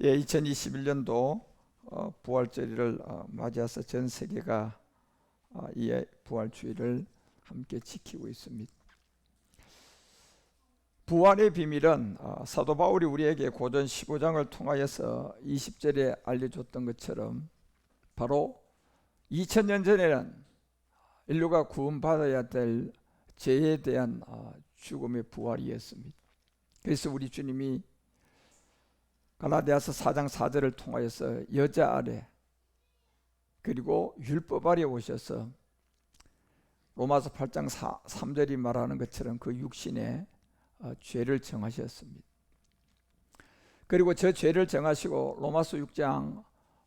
예, 2021년도 부활절을 맞이해서 전 세계가 이 부활주의를 함께 지키고 있습니다. 부활의 비밀은 사도 바울이 우리에게 고전 15장을 통하여서 20절에 알려줬던 것처럼 바로 2000년 전에는 인류가 구원받아야 될 죄에 대한 죽음의 부활이었습니다. 그래서 우리 주님이 갈라디아서 4장 4절을 통하여서 여자 아래 그리고 율법 아래 오셔서 로마서 8장 3절이 말하는 것처럼 그 육신의 죄를 정하셨습니다. 그리고 저 죄를 정하시고 로마서 6장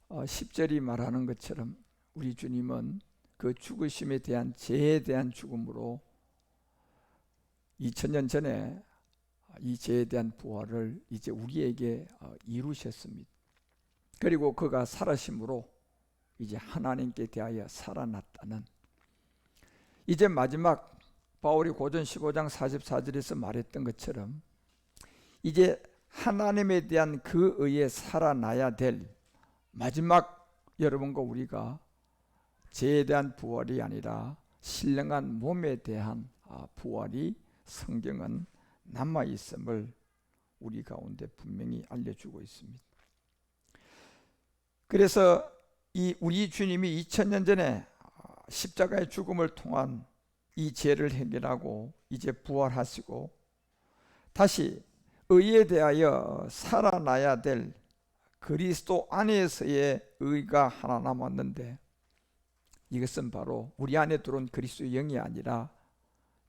10절이 말하는 것처럼 우리 주님은 그 죽으심에 대한 죄에 대한 죽음으로 2000년 전에 이 죄에 대한 부활을 이제 우리에게 이루셨습니다. 그리고 그가 살아심으로 이제 하나님께 대하여 살아났다는, 이제 마지막 바울이 고전 15장 44절에서 말했던 것처럼 이제 하나님에 대한 그 의에 살아나야 될 마지막 여러분과 우리가 죄에 대한 부활이 아니라 신령한 몸에 대한 부활이 성경은 남아있음을 우리 가운데 분명히 알려주고 있습니다. 그래서 우리 주님이 2000년 전에 십자가의 죽음을 통한 이 죄를 해결하고 이제 부활하시고 다시 의에 대하여 살아나야 될 그리스도 안에서의 의가 하나 남았는데, 이것은 바로 우리 안에 들어온 그리스도의 영이 아니라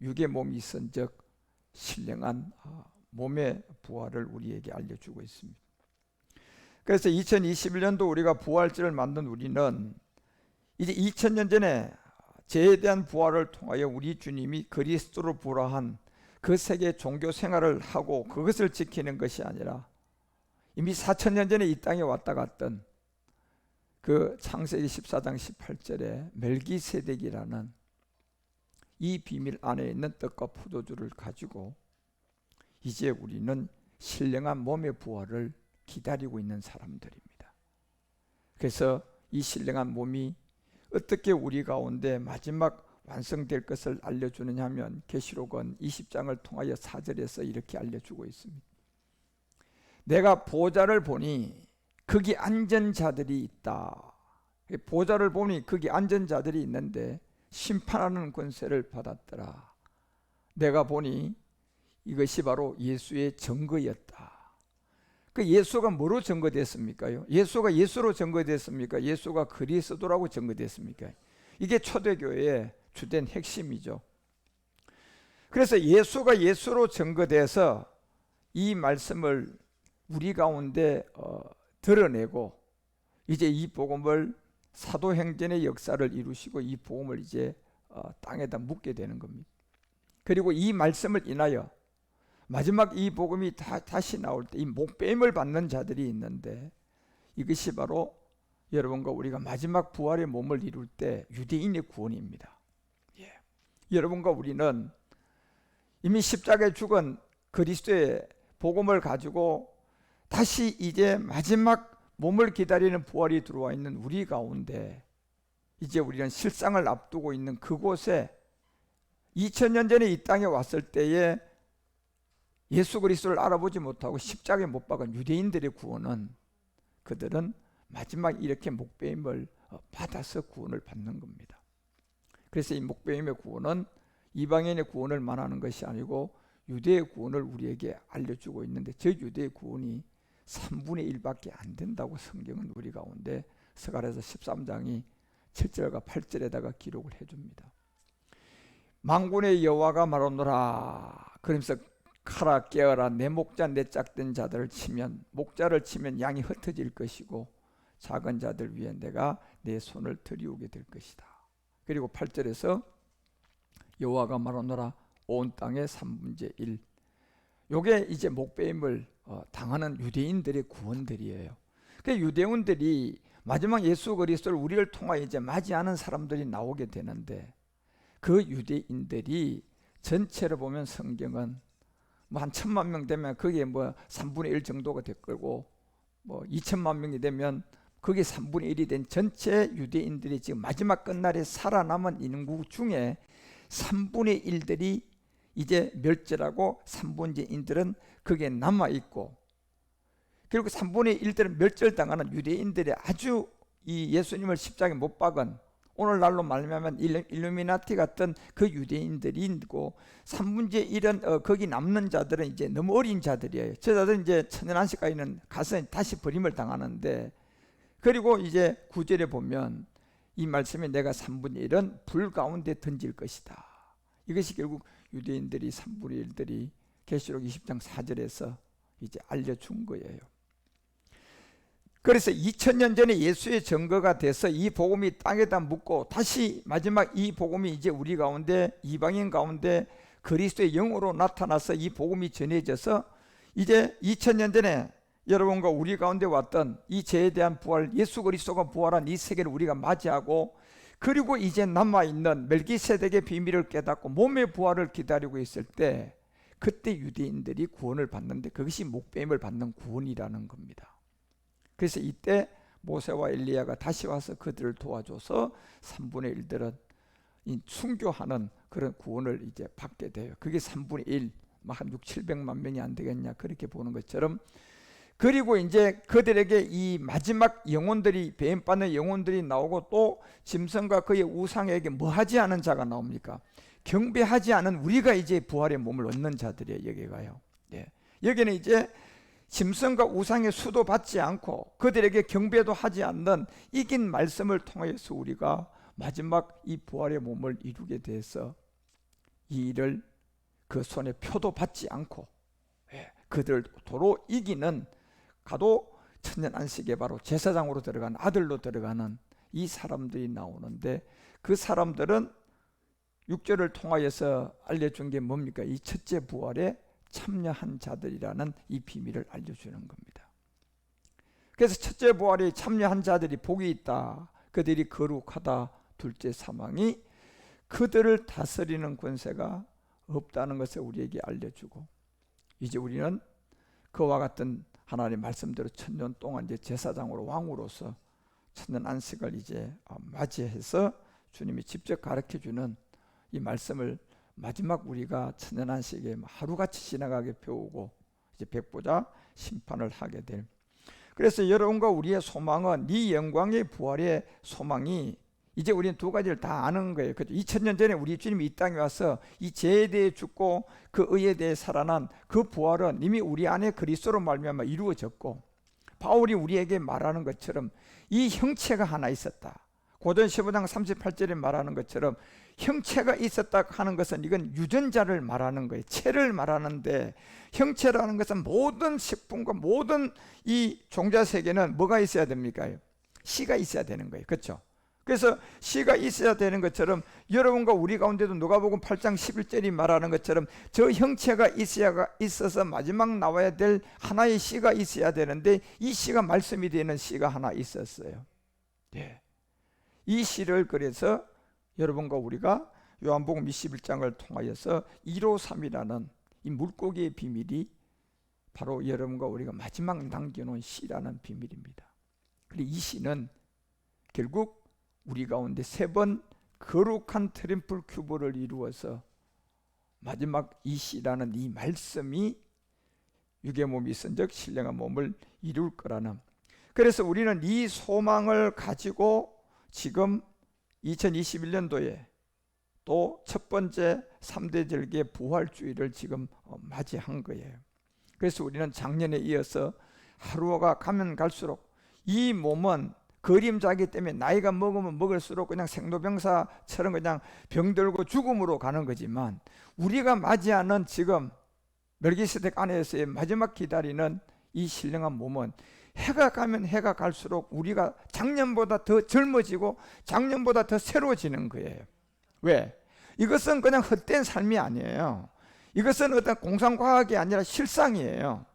육의 몸이 있은 즉 신령한 몸의 부활을 우리에게 알려주고 있습니다. 그래서 2021년도 우리가 부활절을 만든 우리는 이제 2000년 전에 죄에 대한 부활을 통하여 우리 주님이 그리스도로 부활한 그 세계 종교 생활을 하고 그것을 지키는 것이 아니라 이미 4000년 전에 이 땅에 왔다 갔던 그 창세기 14장 18절에 멜기세덱이라는 이 비밀 안에 있는 떡과 포도주를 가지고 이제 우리는 신령한 몸의 부활을 기다리고 있는 사람들입니다. 그래서 이 신령한 몸이 어떻게 우리 가운데 마지막 완성될 것을 알려주느냐 하면 계시록은 20장을 통하여 4절에서 이렇게 알려주고 있습니다. 내가 보좌를 보니 거기 앉은 자들이 있다. 보좌를 보니 거기 앉은 자들이 있는데 심판하는 권세를 받았더라. 내가 보니 이것이 바로 예수의 증거였다. 그 예수가 뭐로 증거됐습니까? 예수가 예수로 증거됐습니까? 예수가 그리스도라고 증거됐습니까? 이게 초대교회의 주된 핵심이죠. 그래서 예수가 예수로 증거돼서 이 말씀을 우리 가운데 드러내고 이제 이 복음을 사도행전의 역사를 이루시고 이 복음을 이제 땅에다 묻게 되는 겁니다. 그리고 이 말씀을 인하여 마지막 이 복음이 다시 나올 때 이 목배임을 받는 자들이 있는데, 이것이 바로 여러분과 우리가 마지막 부활의 몸을 이룰 때 유대인의 구원입니다. 예. 여러분과 우리는 이미 십자가에 죽은 그리스도의 복음을 가지고 다시 이제 마지막 몸을 기다리는 부활이 들어와 있는 우리 가운데 이제 우리는 실상을 앞두고 있는 그곳에 2000년 전에 이 땅에 왔을 때에 예수 그리스도를 알아보지 못하고 십자가에 못 박은 유대인들의 구원은, 그들은 마지막 이렇게 목배임을 받아서 구원을 받는 겁니다. 그래서 이 목배임의 구원은 이방인의 구원을 말하는 것이 아니고 유대의 구원을 우리에게 알려주고 있는데, 저 유대의 구원이 3분의 1밖에 안 된다고 성경은 우리 가운데 스가랴서 13장이 7절과 8절에다가 기록을 해줍니다. 만군의 여호와가 말하노라. 그러면서 카라 깨어라. 내 목자 내 짝된 자들을 치면, 목자를 치면 양이 흩어질 것이고 작은 자들 위에 내가 내 손을 들이우게 될 것이다. 그리고 8절에서 여호와가 말하노라. 온 땅의 3분의 1. 요게 이제 목배임을 당하는 유대인들의 구원들이에요. 그 유대인들이 마지막 예수 그리스도를 우리를 통하여 이제 맞이하는 사람들이 나오게 되는데, 그 유대인들이 전체로 보면 성경은 뭐 한 1000만 명 되면 그게 뭐 3분의 1 정도가 될 거고, 뭐 2천만 명이 되면 그게 3분의 1이 된 전체 유대인들이 지금 마지막 끝날에 살아남은 인구 중에 3분의 1들이 이제 멸절하고 3분의 1들은 그게 남아있고, 그리고 3분의 1들은 멸절당하는 유대인들이 아주 이 예수님을 십자가에 못 박은, 오늘날로 말하면 일루미나티 같은 그 유대인들이 있고, 3분의 1은 거기 남는 자들은 이제 너무 어린 자들이에요. 저 자들은 이제 천년안식까지는 가서 다시 버림을 당하는데, 그리고 이제 9절에 보면 이 말씀에 내가 3분의 1은 불 가운데 던질 것이다. 이것이 결국 유대인들이 3분의 1들이 계시록 20장 4절에서 이제 알려준 거예요. 그래서 2000년 전에 예수의 증거가 돼서 이 복음이 땅에다 묻고, 다시 마지막 이 복음이 이제 우리 가운데, 이방인 가운데 그리스도의 영으로 나타나서 이 복음이 전해져서 이제 2000년 전에 여러분과 우리 가운데 왔던 이 죄에 대한 부활, 예수 그리스도가 부활한 이 세계를 우리가 맞이하고, 그리고 이제 남아있는 멜기세덱의 비밀을 깨닫고 몸의 부활을 기다리고 있을 때, 그때 유대인들이 구원을 받는데 그것이 목배임을 받는 구원이라는 겁니다. 그래서 이때 모세와 엘리야가 다시 와서 그들을 도와줘서 3분의 1들은 순교하는 그런 구원을 이제 받게 돼요. 그게 3분의 1, 한 6, 700만 명이 안 되겠냐, 그렇게 보는 것처럼. 그리고 이제 그들에게 이 마지막 영혼들이, 배임받는 영혼들이 나오고, 또 짐승과 그의 우상에게 뭐 하지 않은 자가 나옵니까? 경배하지 않은 우리가 이제 부활의 몸을 얻는 자들이에요. 여기가요. 예. 여기는 이제 짐승과 우상의 수도 받지 않고 그들에게 경배도 하지 않는 이긴 말씀을 통해서 우리가 마지막 이 부활의 몸을 이루게 돼서 이 일을 그 손에 표도 받지 않고, 예, 그들 도로 이기는, 가도 천년 안식에 바로 제사장으로 들어가는, 아들로 들어가는 이 사람들이 나오는데, 그 사람들은 6절을 통하여서 알려준 게 뭡니까? 이 첫째 부활에 참여한 자들이라는 이 비밀을 알려주는 겁니다. 그래서 첫째 부활에 참여한 자들이 복이 있다, 그들이 거룩하다. 둘째 사망이 그들을 다스리는 권세가 없다는 것을 우리에게 알려주고, 이제 우리는 그와 같은 하나님의 말씀대로 천년 동안 이제 제사장으로, 왕으로서 천년 안식을 이제 맞이해서 주님이 직접 가르쳐주는 이 말씀을 마지막 우리가 천년 안식에 하루같이 지나가게 배우고 이제 백보자 심판을 하게 될. 그래서 여러분과 우리의 소망은, 이 영광의 부활의 소망이, 이제 우리는 두 가지를 다 아는 거예요. 2000년 전에 우리 주님이 이 땅에 와서 이 죄에 대해 죽고 그 의에 대해 살아난 그 부활은 이미 우리 안에 그리스도로 말미암아 이루어졌고, 바울이 우리에게 말하는 것처럼 이 형체가 하나 있었다. 고전 15장 38절에 말하는 것처럼 형체가 있었다 하는 것은 이건 유전자를 말하는 거예요. 체를 말하는데, 형체라는 것은 모든 식품과 모든 이 종자 세계는 뭐가 있어야 됩니까? 씨가 있어야 되는 거예요. 그렇죠? 그래서 씨가 있어야 되는 것처럼 여러분과 우리 가운데도 누가복음 8장 11절이 말하는 것처럼 저 형체가 있어서 마지막 나와야 될 하나의 씨가 있어야 되는데, 이 씨가 말씀이 되는 씨가 하나 있었어요. 네. 이 씨를 그래서 여러분과 우리가 요한복음 21장을 통하여서 153이라는 이 물고기의 비밀이 바로 여러분과 우리가 마지막 남겨놓은 씨라는 비밀입니다. 그리고 이 씨는 결국 우리 가운데 세 번 거룩한 트림플 큐브를 이루어서 마지막 이 씨라는 이 말씀이 육의 몸이 있은즉 신령한 몸을 이룰 거라는. 그래서 우리는 이 소망을 가지고 지금 2021년도에 또 첫 번째 3대 절기의 부활주의를 지금 맞이한 거예요. 그래서 우리는 작년에 이어서 하루가 가면 갈수록 이 몸은 그림자이기 때문에 나이가 먹으면 먹을수록 그냥 생로병사처럼 그냥 병들고 죽음으로 가는 거지만, 우리가 맞이하는 지금 멜기세덱 안에서의 마지막 기다리는 이 신령한 몸은 해가 가면 해가 갈수록 우리가 작년보다 더 젊어지고 작년보다 더 새로워지는 거예요. 왜? 이것은 그냥 헛된 삶이 아니에요. 이것은 어떤 공상과학이 아니라 실상이에요.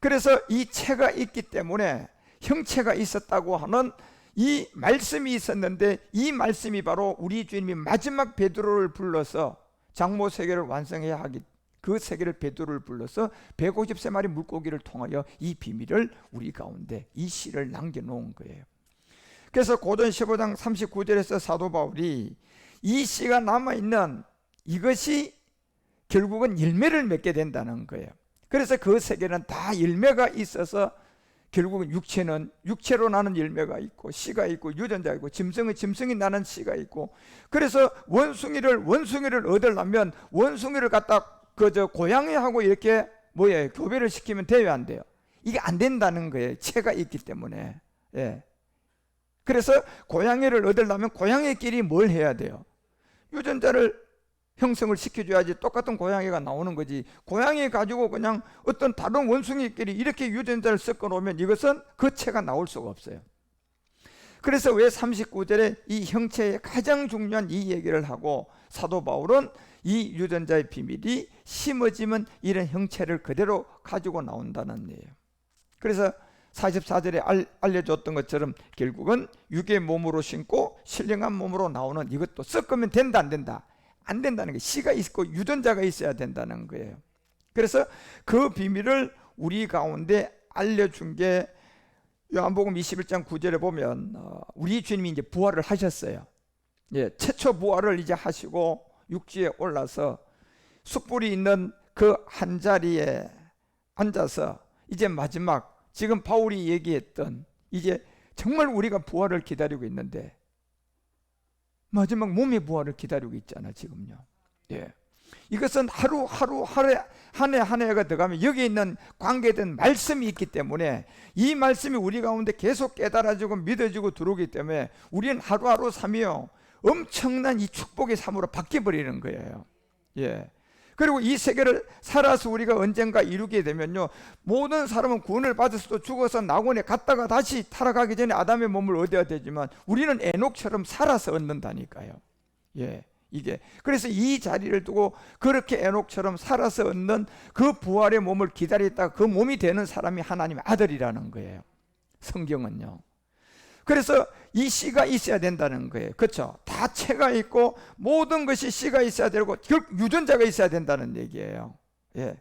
그래서 이 체가 있기 때문에 형체가 있었다고 하는 이 말씀이 있었는데, 이 말씀이 바로 우리 주님이 마지막 베드로를 불러서 장모 세계를 완성해야 하기, 그 세계를 베드로를 불러서 153마리 물고기를 통하여 이 비밀을 우리 가운데 이 시를 남겨놓은 거예요. 그래서 고전 15장 39절에서 사도 바울이 이 씨가 남아있는 이것이 결국은 열매를 맺게 된다는 거예요. 그래서 그 세계는 다 열매가 있어서 결국은 육체는 육체로 나는 열매가 있고 씨가 있고 유전자가 있고 짐승이 나는 씨가 있고, 그래서 원숭이를 얻으려면 원숭이를 갖다 그저 고양이하고 이렇게 교배를 시키면 돼요, 안 돼요? 이게 안 된다는 거예요. 체가 있기 때문에. 예. 그래서 고양이를 얻으려면 고양이끼리 뭘 해야 돼요? 유전자를 형성을 시켜줘야지 똑같은 고양이가 나오는 거지. 고양이 가지고 그냥 어떤 다른 원숭이끼리 이렇게 유전자를 섞어 놓으면 이것은 그 체가 나올 수가 없어요. 그래서 왜 39절에 이 형체의 가장 중요한 이 얘기를 하고 사도 바울은 이 유전자의 비밀이 심어지면 이런 형체를 그대로 가지고 나온다는 얘기예요. 그래서 44절에 알려줬던 것처럼 결국은 육의 몸으로 신고 신령한 몸으로 나오는 이것도 섞으면 된다, 안 된다? 안 된다는 게 씨가 있고 유전자가 있어야 된다는 거예요. 그래서 그 비밀을 우리 가운데 알려준 게 요한복음 21장 9절에 보면 우리 주님이 이제 부활을 하셨어요. 예, 최초 부활을 이제 하시고 육지에 올라서 숯불이 있는 그 한 자리에 앉아서 이제 마지막 지금 바울이 얘기했던 이제 정말 우리가 부활을 기다리고 있는데 마지막 몸의 부활을 기다리고 있잖아 지금요. 예. 이것은 하루 한 해가 들어가면 여기 있는 관계된 말씀이 있기 때문에 이 말씀이 우리 가운데 계속 깨달아지고 믿어지고 들어오기 때문에 우리는 하루하루 삶이요 엄청난 이 축복의 삶으로 바뀌어버리는 거예요. 예. 그리고 이 세계를 살아서 우리가 언젠가 이루게 되면요, 모든 사람은 구원을 받았어도 죽어서 낙원에 갔다가 다시 타락하기 전에 아담의 몸을 얻어야 되지만 우리는 에녹처럼 살아서 얻는다니까요. 예, 이게 그래서 이 자리를 두고 그렇게 에녹처럼 살아서 얻는 그 부활의 몸을 기다렸다가 그 몸이 되는 사람이 하나님의 아들이라는 거예요, 성경은요. 그래서 이 씨가 있어야 된다는 거예요. 그렇죠? 다 체가 있고 모든 것이 씨가 있어야 되고 결국 유전자가 있어야 된다는 얘기예요. 예.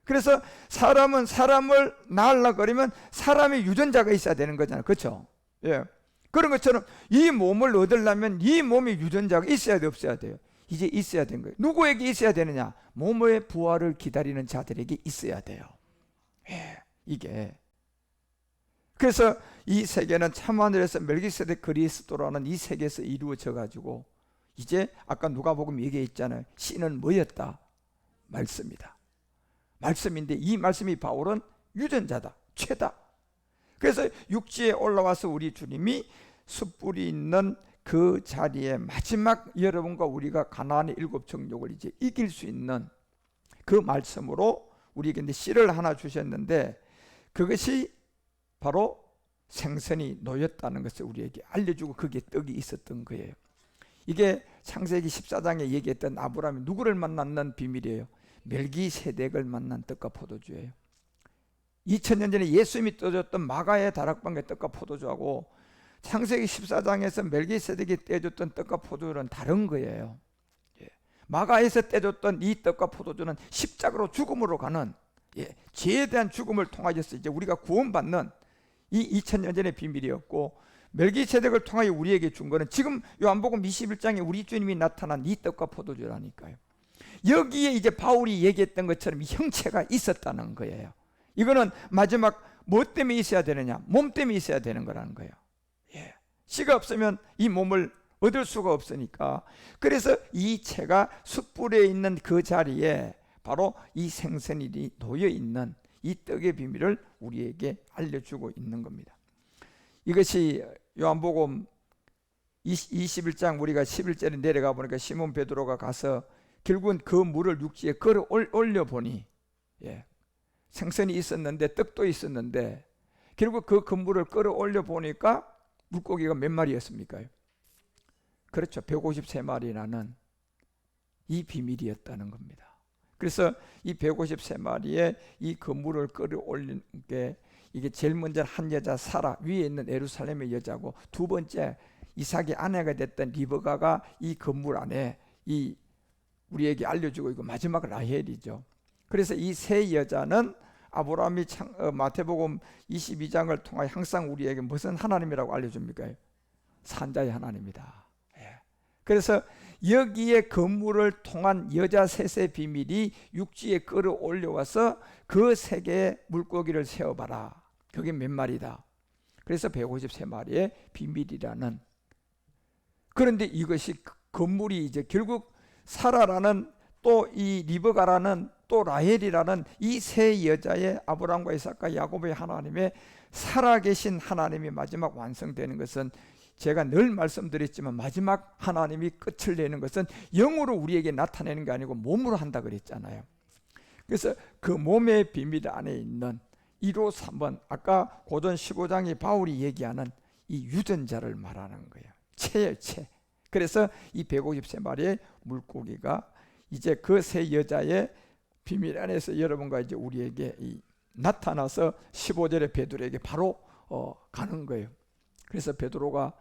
그래서 사람은 사람을 낳으려고 그러면 사람의 유전자가 있어야 되는 거잖아요. 그렇죠? 예. 그런 것처럼 이 몸을 얻으려면 이 몸의 유전자가 있어야 돼, 없어야 돼요? 이제 있어야 되는 거예요. 누구에게 있어야 되느냐? 몸의 부활을 기다리는 자들에게 있어야 돼요. 예. 이게 그래서 이 세계는 참하늘에서 멜기세덱 그리스도라는 이 세계에서 이루어져 가지고 이제 아까 누가복음 얘기했잖아요. 씨는 뭐였다? 말씀이다. 말씀인데 이 말씀이 바울은 유전자다, 죄다. 그래서 육지에 올라와서 우리 주님이 숯불이 있는 그 자리에 마지막 여러분과 우리가 가나안의 7 정욕을 이제 이길 수 있는 그 말씀으로 우리에게 이제 씨를 하나 주셨는데 그것이 바로 생선이 놓였다는 것을 우리에게 알려주고 거기에 떡이 있었던 거예요. 이게 창세기 14장에 얘기했던 아브라함이 누구를 만났는 비밀이에요? 멜기세덱을 만난 떡과 포도주예요. 2000년 전에 예수님이 떠줬던 마가의 다락방의 떡과 포도주하고 창세기 14장에서 멜기세덱이 떼줬던 떡과 포도주는 다른 거예요. 마가에서 떼줬던 이 떡과 포도주는 십자가로 죽음으로 가는 죄에 대한 죽음을 통하여서 이제 우리가 구원받는 이 2000년 전의 비밀이었고, 멜기세덱을 통하여 우리에게 준 거는 지금 요한복음 21장에 우리 주님이 나타난 이 떡과 포도주라니까요. 여기에 이제 바울이 얘기했던 것처럼 형체가 있었다는 거예요. 이거는 마지막 뭐 때문에 있어야 되느냐? 몸 때문에 있어야 되는 거라는 거예요. 예. 씨가 없으면 이 몸을 얻을 수가 없으니까. 그래서 이 채가 숯불에 있는 그 자리에 바로 이 생선이 놓여 있는 이 떡의 비밀을 우리에게 알려주고 있는 겁니다. 이것이 요한복음 21장 우리가 11절에 내려가 보니까 시몬 베드로가 가서 결국은 그 물을 육지에 걸어 올려 보니 생선이 있었는데 떡도 있었는데 결국 그 그물을 끌어 올려 보니까 물고기가 몇 마리였습니까? 그렇죠. 153마리라는 이 비밀이었다는 겁니다. 그래서 이 153마리의 이 그물을 끌어 올린 게 이게 제일 먼저 한 여자 사라, 위에 있는 예루살렘의 여자고, 두 번째 이삭의 아내가 됐던 리브가가 이 그물 안에 이 우리에게 알려주고 이거 마지막 라헬이죠. 그래서 이 세 여자는 아브라함이 마태복음 22장을 통하여 항상 우리에게 무슨 하나님이라고 알려줍니까? 산자의 하나님이다. 예. 그래서 여기에 건물을 통한 여자 셋의 비밀이 육지에 끌어올려와서 그 세계에 물고기를 세워봐라. 그게 몇 마리다. 그래서 153마리의 비밀이라는. 그런데 이것이 건물이 이제 결국 사라라는 또 이 리브가라는 또 라헬이라는 이 세 여자의 아브라함과 이삭과 야곱의 하나님의 살아계신 하나님이 마지막 완성되는 것은 제가 늘 말씀드렸지만 마지막 하나님이 끝을 내는 것은 영으로 우리에게 나타내는 게 아니고 몸으로 한다 그랬잖아요. 그래서 그 몸의 비밀 안에 있는 1호 3번 아까 고전 15장이 바울이 얘기하는 이 유전자를 말하는 거예요. 체예요, 체. 그래서 이 153마리의 물고기가 이제 그 세 여자의 비밀 안에서 여러분과 이제 우리에게 나타나서 15절에 베드로에게 바로 가는 거예요. 그래서 베드로가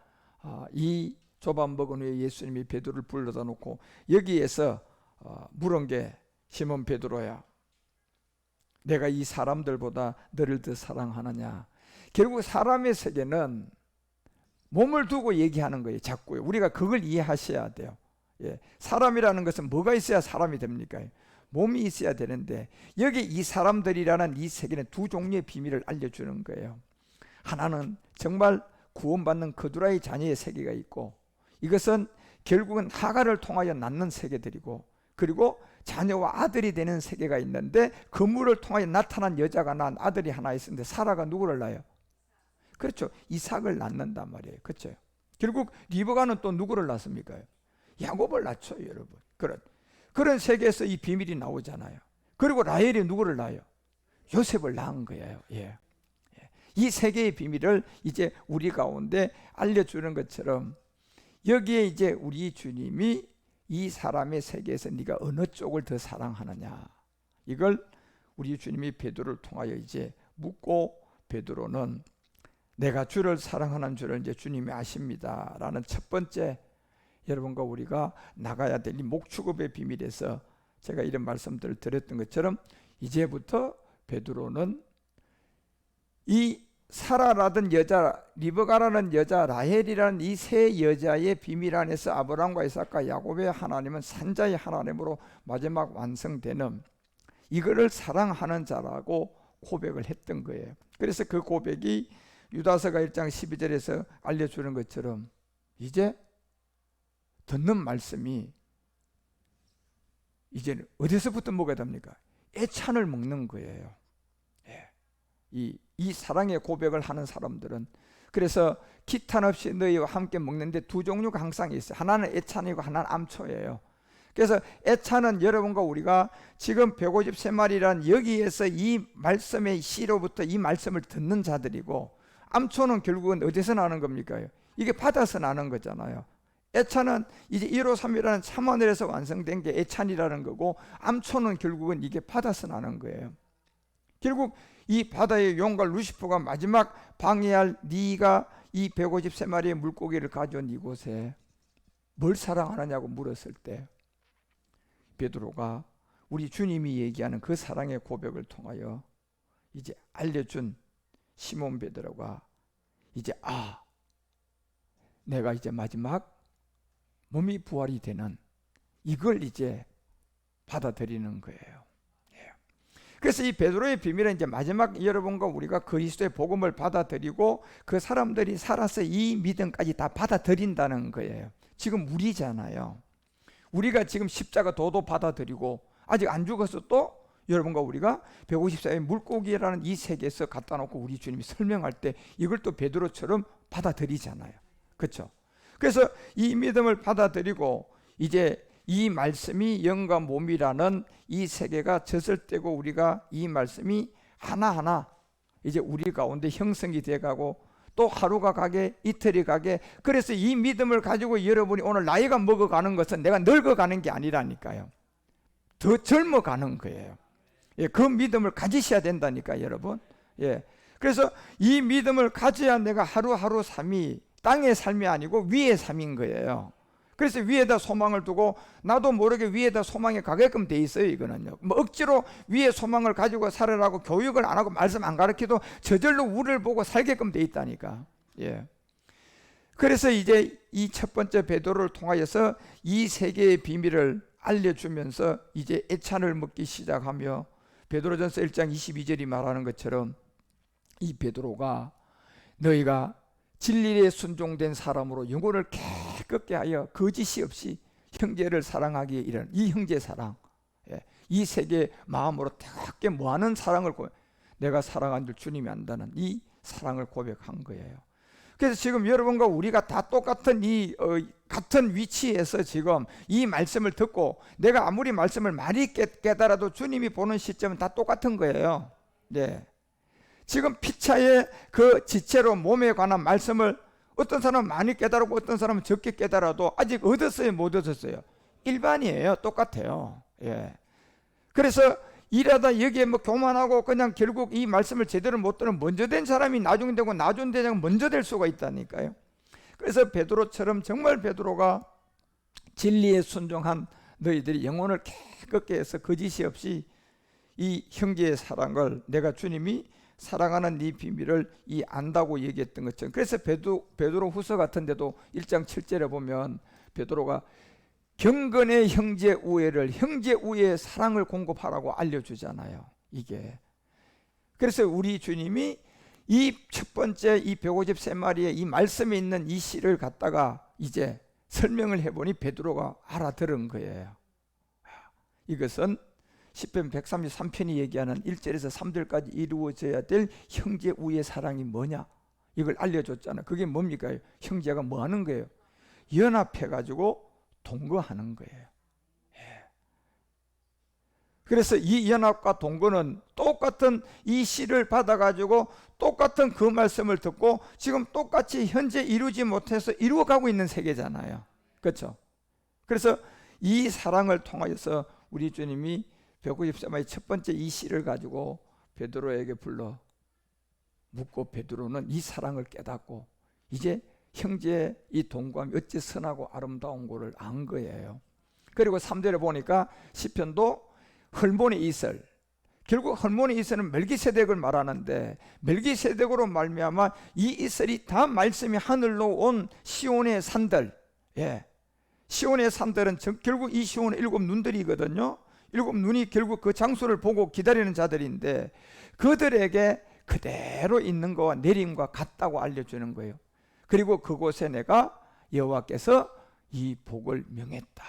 이 조반먹은 후에 예수님이 베드로를 불러다 놓고 여기에서 물은 게 시몬 베드로야, 내가 이 사람들보다 너를 더 사랑하느냐. 결국 사람의 세계는 몸을 두고 얘기하는 거예요. 자꾸요. 우리가 그걸 이해하셔야 돼요. 예. 사람이라는 것은 뭐가 있어야 사람이 됩니까? 몸이 있어야 되는데 여기 이 사람들이라는 이 세계는 두 종류의 비밀을 알려주는 거예요. 하나는 정말 구원받는 그두라의 자녀의 세계가 있고, 이것은 결국은 하가를 통하여 낳는 세계들이고, 그리고 자녀와 아들이 되는 세계가 있는데 그물을 통하여 나타난 여자가 낳은 아들이 하나 있었는데 사라가 누구를 낳아요? 그렇죠. 이삭을 낳는단 말이에요. 그렇죠. 결국 리브가는 또 누구를 낳습니까? 야곱을 낳죠, 여러분. 그런 세계에서 이 비밀이 나오잖아요. 그리고 라헬이 누구를 낳아요? 요셉을 낳은 거예요. 예. 이 세계의 비밀을 이제 우리 가운데 알려주는 것처럼 여기에 이제 우리 주님이 이 사람의 세계에서 네가 어느 쪽을 더 사랑하느냐, 이걸 우리 주님이 베드로를 통하여 이제 묻고, 베드로는 내가 주를 사랑하는 줄을 이제 주님이 아십니다 라는 첫 번째 여러분과 우리가 나가야 될 이 목축업의 비밀에서 제가 이런 말씀들을 드렸던 것처럼 이제부터 베드로는 이 사라라든 여자, 리브가라는 여자, 라헬이라는 이 세 여자의 비밀 안에서 아브라함과 이삭과 야곱의 하나님은 산자의 하나님으로 마지막 완성되는, 이거를 사랑하는 자라고 고백을 했던 거예요. 그래서 그 고백이 유다서가 1장 12절에서 알려주는 것처럼 이제 듣는 말씀이 이제 어디서부터 먹어야 됩니까? 애찬을 먹는 거예요. 예. 이 사랑의 고백을 하는 사람들은, 그래서 기탄 없이 너희와 함께 먹는데 두 종류가 항상 있어요. 하나는 애찬이고 하나는 암초예요. 그래서 애찬은 여러분과 우리가 지금 153마리란 여기에서 이 말씀의 씨로부터 이 말씀을 듣는 자들이고, 암초는 결국은 어디서 나는 겁니까? 이게 받아서 나는 거잖아요. 애찬은 이제 1호 3이라는 참하늘에서 완성된 게 애찬이라는 거고, 암초는 결국은 이게 받아서 나는 거예요. 결국 이 바다의 용과 루시퍼가 마지막 방해할 네가 이 153마리의 물고기를 가져온 이곳에 뭘 사랑하느냐고 물었을 때 베드로가 우리 주님이 얘기하는 그 사랑의 고백을 통하여 이제 알려준 시몬 베드로가 이제 내가 이제 마지막 몸이 부활이 되는 이걸 이제 받아들이는 거예요. 그래서 이 베드로의 비밀은 이제 마지막 여러분과 우리가 그리스도의 복음을 받아들이고 그 사람들이 살아서 이 믿음까지 다 받아들인다는 거예요. 지금 우리잖아요. 우리가 지금 십자가 도도 받아들이고 아직 안 죽어서 또 여러분과 우리가 154의 물고기라는 이 세계에서 갖다 놓고 우리 주님이 설명할 때 이걸 또 베드로처럼 받아들이잖아요. 그렇죠? 그래서 이 믿음을 받아들이고 이제 이 말씀이 영과 몸이라는 이 세계가 젖을 떼고 우리가 이 말씀이 하나하나 이제 우리 가운데 형성이 돼가고 또 하루가 가게 이틀이 가게, 그래서 이 믿음을 가지고 여러분이 오늘 나이가 먹어가는 것은 내가 늙어가는 게 아니라니까요. 더 젊어가는 거예요. 예, 그 믿음을 가지셔야 된다니까 여러분. 예, 그래서 이 믿음을 가져야 내가 하루하루 삶이 땅의 삶이 아니고 위의 삶인 거예요. 그래서 위에다 소망을 두고 나도 모르게 위에다 소망이 가게끔 돼 있어요. 이거는요. 뭐 억지로 위에 소망을 가지고 살으라고 교육을 안 하고 말씀 안 가르쳐도 저절로 우를 보고 살게끔 돼 있다니까. 예. 그래서 이제 이 첫 번째 베드로를 통하여서 이 세계의 비밀을 알려주면서 이제 애찬을 먹기 시작하며 베드로전서 1장 22절이 말하는 것처럼 이 베드로가 너희가 진리에 순종된 사람으로 영혼을 깨끗게 하여 거짓이 없이 형제를 사랑하기에 이르는 이 형제 사랑, 이 세계 마음으로 뜨겁게 뭐하는 사랑을 내가 사랑한 줄 주님이 안다는 이 사랑을 고백한 거예요. 그래서 지금 여러분과 우리가 다 똑같은 같은 위치에서 지금 이 말씀을 듣고 내가 아무리 말씀을 많이 깨달아도 주님이 보는 시점은 다 똑같은 거예요. 네. 지금 피차의 그 지체로 몸에 관한 말씀을 어떤 사람은 많이 깨달았고 어떤 사람은 적게 깨달아도 아직 얻었어요, 못 얻었어요? 일반이에요. 똑같아요. 예. 그래서 일하다 여기에 뭐 교만하고 그냥 결국 이 말씀을 제대로 못 들으면 먼저 된 사람이 나중에 되고 나중 된 사람이 먼저 될 수가 있다니까요. 그래서 베드로처럼 정말 베드로가 진리에 순종한 너희들이 영혼을 깨끗게 해서 거짓이 없이 이 형제의 사랑을 내가 주님이 사랑하는 네 비밀을 안다고 얘기했던 것처럼, 그래서 베드로 후서 같은 데도 1장 7절에 보면 베드로가 경건의 형제 우애를, 형제 우애의 사랑을 공급하라고 알려주잖아요. 이게 그래서 우리 주님이 이 첫 번째 이 153마리의 이 말씀에 있는 이 시를 갖다가 이제 설명을 해보니 베드로가 알아들은 거예요. 이것은 시편 133편이 얘기하는 1절에서 3절까지 이루어져야 될 형제 우애의 사랑이 뭐냐, 이걸 알려줬잖아요. 그게 뭡니까? 형제가 뭐 하는 거예요? 연합해가지고 동거하는 거예요. 그래서 이 연합과 동거는 똑같은 이 시를 받아가지고 똑같은 그 말씀을 듣고 지금 똑같이 현재 이루지 못해서 이루어가고 있는 세계잖아요. 그렇죠? 그래서 이 사랑을 통하여서 우리 주님이 193마의 첫 번째 이 시를 가지고 베드로에게 불러 묻고, 베드로는 이 사랑을 깨닫고 이제 형제의 이 동감이 어찌 선하고 아름다운 거를 안 거예요. 그리고 3절에 보니까 시편도 헐몬의 이슬, 결국 헐몬의 이슬은 멜기세덱을 말하는데 멜기세덱으로 말미암아 이 이슬이 다 말씀이 하늘로 온 시온의 산들, 시온의 산들은 결국 이 시온의 7 눈들이거든요. 7 눈이 결국 그 장소를 보고 기다리는 자들인데 그들에게 그대로 있는 거와 내림과 같다고 알려주는 거예요. 그리고 그곳에 내가 여호와께서 이 복을 명했다.